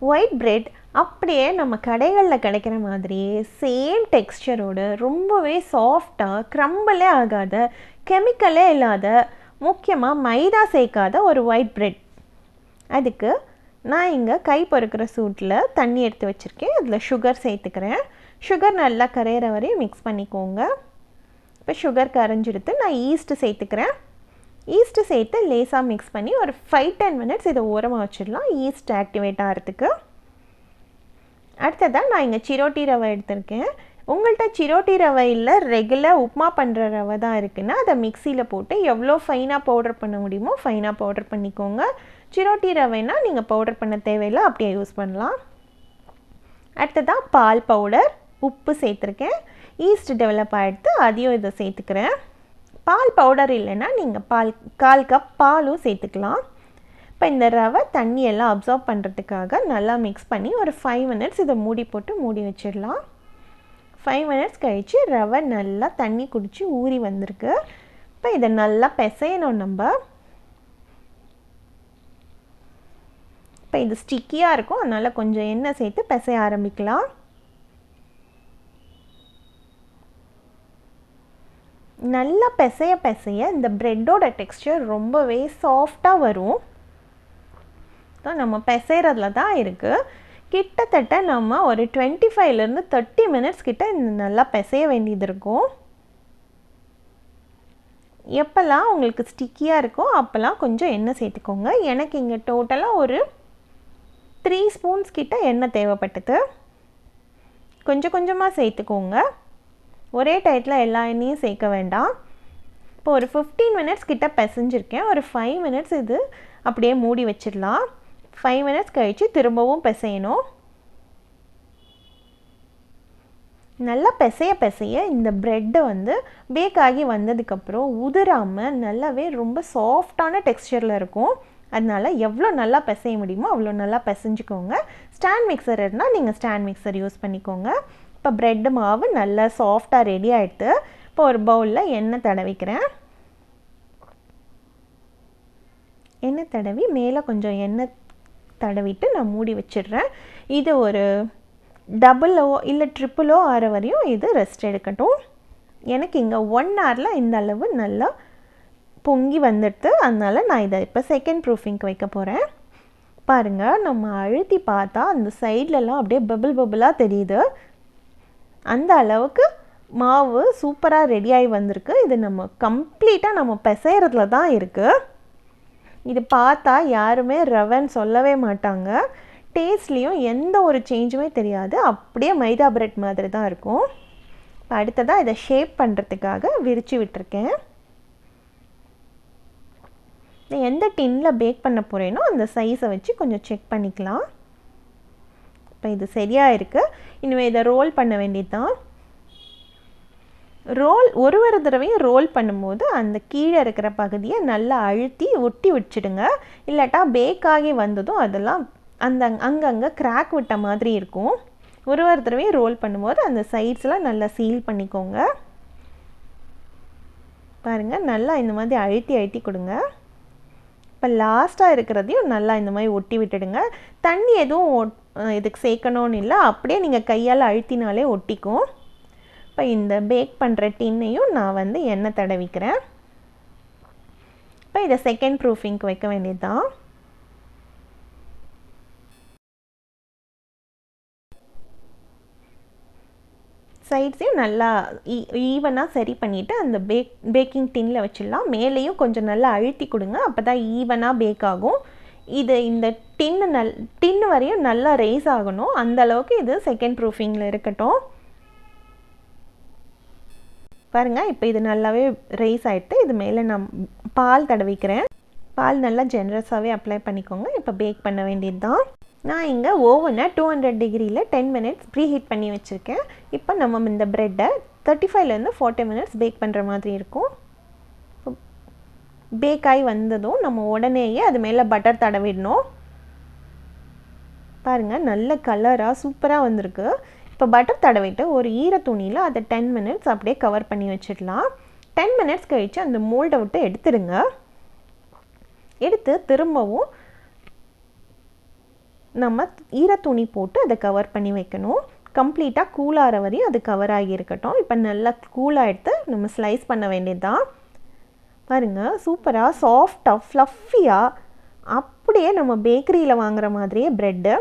White bread அப்படியே நம்ம கடைகளில் கிடைக்கிற மாதிரியே சேம் டெக்ஸ்சரோடு ரொம்பவே சாஃப்டாக க்ரம்பிளே ஆகாத கெமிக்கலே இல்லாத முக்கியமாக மைதா சேர்க்காத ஒரு ஒயிட் பிரெட். அதுக்கு நான் இங்கே கை பொறுக்கிற சூட்டில் தண்ணி எடுத்து வச்சுருக்கேன். அதில் சுகர் சேர்த்துக்கிறேன். சுகர் நல்லா கரையிற வரையும் மிக்ஸ் பண்ணிக்கோங்க. இப்போ சுகர் கரைஞ்சிடுத்து நான் ஈஸ்ட்டு சேர்த்துக்கிறேன். ஈஸ்ட்டு சேர்த்து லேசாக மிக்ஸ் பண்ணி ஒரு 5-10 மினிட்ஸ் இதை ஓரமாக வச்சிடலாம் ஈஸ்ட் ஆக்டிவேட் ஆகிறதுக்கு. அடுத்ததாக நான் இங்கே சிரோட்டி ரவை எடுத்திருக்கேன். உங்கள்கிட்ட சிரோட்டி ரவை இல்லை, ரெகுலர் உப்புமா பண்ணுற ரவை தான் இருக்குன்னா அதை மிக்சியில் போட்டு எவ்வளோ ஃபைனாக பவுடர் பண்ண முடியுமோ ஃபைனாக பவுடர் பண்ணிக்கோங்க. சிரோட்டி ரவைனா நீங்கள் பவுடர் பண்ண தேவையில்லை, அப்படியே யூஸ் பண்ணலாம். அடுத்ததாக பால் பவுடர், உப்பு சேர்த்துருக்கேன். ஈஸ்ட் டெவலப் ஆகிடுத்து, அதையும் இதை சேர்த்துக்கிறேன். பால் பவுடர் இல்லைன்னா நீங்கள் 1/4 கப் பாலும் சேர்த்துக்கலாம். இப்போ இந்த ரவை தண்ணியெல்லாம் அப்சார்ப் பண்ணுறதுக்காக நல்லா மிக்ஸ் பண்ணி ஒரு 5 மினிட்ஸ் இதை மூடி போட்டு மூடி வச்சிடலாம். 5 மினிட்ஸ் கழித்து ரவை நல்லா தண்ணி குடித்து ஊறி வந்திருக்கு. இப்போ இதை நல்லா பிசையணும் நம்ம. இப்போ இது ஸ்டிக்கியாக இருக்கும், அதனால் கொஞ்சம் எண்ணெய் சேர்த்து பிசைய ஆரம்பிக்கலாம். நல்லா பிசைய இந்த ப்ரெட்டோட டெக்ஸ்சர் ரொம்பவே சாஃப்டாக வரும். ஸோ நம்ம பிசைறதுல தான் இருக்குது. கிட்டத்தட்ட நம்ம ஒரு 25லேருந்து 30 மினிட்ஸ் கிட்ட இந்த நல்லா பிசைய வேண்டியது இருக்கும். எப்போல்லாம் உங்களுக்கு ஸ்டிக்கியாக இருக்கோ அப்போல்லாம் கொஞ்சம் எண்ணெய் சேர்த்துக்கோங்க. எனக்கு இங்கே டோட்டலாக ஒரு 3 ஸ்பூன்ஸ் கிட்ட எண்ணெய் தேவைப்பட்டது. கொஞ்சம் கொஞ்சமாக சேர்த்துக்கோங்க, ஒரே டயத்தில் எல்லா எண்ணெயும் சேர்க்க வேண்டாம். இப்போ ஒரு 15 மினிட்ஸ் கிட்ட பிசைஞ்சிருக்கேன். ஒரு 5 மினிட்ஸ் இது அப்படியே மூடி வச்சிடலாம். 5 மினிட்ஸ் கழித்து திரும்பவும் பிசையணும். நல்லா பிசைய இந்த ப்ரெட்டை வந்து பேக் ஆகி வந்ததுக்கப்புறம் உதிராமல் நல்லாவே ரொம்ப சாஃப்டான டெக்ஸ்சரில் இருக்கும். அதனால் எவ்வளோ நல்லா பிசைய முடியுமோ அவ்வளோ நல்லா பிசைஞ்சிக்கோங்க. ஸ்டாண்ட் மிக்சர் இருந்தால் நீங்கள் ஸ்டாண்ட் மிக்சர் யூஸ் பண்ணிக்கோங்க. இப்போ ப்ரெட்டு மாவு நல்லா சாஃப்டாக ரெடி ஆகிடுது. இப்போ ஒரு பவுலில் எண்ணெய் தடவிக்கிறேன். எண்ணெய் தடவி மேலே கொஞ்சம் எண்ணெய் தடவிட்டு நான் மூடி வச்சிடுறேன். இது ஒரு டபுளோ இல்லை ட்ரிப்புளோ ஆற வரையும் இது ரெஸ்ட் எடுக்கட்டும். எனக்கு இங்கே 1 ஹவரில் இந்த அளவு நல்லா பொங்கி வந்துடுது. அதனால் நான் இதை இப்போ செகண்ட் ப்ரூஃபிங்க்கு வைக்க போகிறேன். பாருங்கள், நம்ம அழுத்தி பார்த்தா அந்த சைட்லலாம் அப்படியே பபிளாக தெரியுது. அந்த அளவுக்கு மாவு சூப்பராக ரெடியாகி வந்திருக்கு. இது நம்ம கம்ப்ளீட்டாக நம்ம பிசைறதுல தான் இருக்குது. இது பார்த்தா யாருமே ரவைன்னு சொல்லவே மாட்டாங்க. டேஸ்ட்லேயும் எந்த ஒரு சேஞ்சுமே தெரியாது, அப்படியே மைதா பிரெட் மாதிரி தான் இருக்கும். இப்போ அடுத்ததாக இதை ஷேப் பண்ணுறதுக்காக விரித்து விட்டுருக்கேன். எந்த டின்னில் பேக் பண்ண போகிறேனோ அந்த சைஸை வச்சு கொஞ்சம் செக் பண்ணிக்கலாம். இப்போ இது சரியாக இருக்குது. இனிமேல் இதை ரோல் பண்ண வேண்டியது தான். ஒரு தடவையும் ரோல் பண்ணும்போது அந்த கீழே இருக்கிற பகுதியை நல்லா அழுத்தி ஒட்டி வச்சுடுங்க. இல்லாட்டா பேக் ஆகி வந்ததும் அதெல்லாம் அங்கங்கே கிராக் விட்ட மாதிரி இருக்கும். ஒரு தடவையும் ரோல் பண்ணும்போது அந்த சைட்ஸ்லாம் நல்லா சீல் பண்ணிக்கோங்க. பாருங்கள், நல்லா இந்த மாதிரி அழுத்தி கொடுங்க. இப்போ லாஸ்ட்டாக இருக்கிறதையும் நல்லா இந்த மாதிரி ஒட்டி விட்டுடுங்க. தண்ணி எதுவும் இதுக்கு சேர்க்கணுன்னு இல்லை, அப்படியே நீங்கள் கையால் அழுத்தினாலே ஒட்டிக்கும். இப்போ இந்த பேக் பண்ணுற டின்னையும் நான் வந்து எண்ணெய் தடவிக்கிறேன். இப்போ இதை செகண்ட் ப்ரூஃபிங்க்கு வைக்க வேண்டியது தான். சைட்ஸையும் நல்லா ஈவனாக சரி பண்ணிவிட்டு அந்த பேக்கிங் டின்னில் வச்சிடலாம். மேலேயும் கொஞ்சம் நல்லா அழுத்தி கொடுங்க, அப்போ தான் ஈவனாக பேக் ஆகும். இந்த டின்னு வரையும் நல்லா ரைஸ் ஆகணும். அந்த அளவுக்கு இது செகண்ட் ப்ரூஃபிங்கில் இருக்கட்டும். பாருங்கள், இப்போ இது நல்லாவே ரைஸ் ஆகிட்டு இது மேலே நான் பால் தடவிக்கிறேன். பால் நல்லா ஜென்ரஸாகவே அப்ளை பண்ணிக்கோங்க. இப்போ பேக் பண்ண வேண்டியது தான். நான் இங்கே ஓவனை 200 டிகிரியில் 10 மினிட்ஸ் ப்ரீ ஹீட் பண்ணி வச்சுருக்கேன். இப்போ நம்ம இந்த ப்ரெட்டை 35லேருந்து 40 மினிட்ஸ் பேக் பண்ணுற மாதிரி இருக்கும். பேக் ஆகி வந்ததும் நம்ம உடனேயே அது மேலே பட்டர் தடவிடணும். பாருங்கள், நல்ல கலராக சூப்பராக வந்திருக்கு. இப்போ பட்டர் தடவிட்டு ஒரு ஈர துணியில் அதை 10 மினிட்ஸ் அப்படியே கவர் பண்ணி வச்சிடலாம். 10 மினிட்ஸ் கழித்து அந்த மோல்டை விட்டு எடுத்துடுங்க. எடுத்து திரும்பவும் நம்ம ஈரத்துணி போட்டு அதை கவர் பண்ணி வைக்கணும். கம்ப்ளீட்டாக கூலாகிற வரையும் அது கவர் ஆகி இருக்கட்டும். இப்போ நல்லா கூலாக எடுத்து நம்ம ஸ்லைஸ் பண்ண வேண்டியது தான். பாருங்கள், சூப்பராக சாஃப்டாக ஃப்ளஃபியாக அப்படியே நம்ம பேக்கரியில் வாங்குகிற மாதிரியே ப்ரெட்டு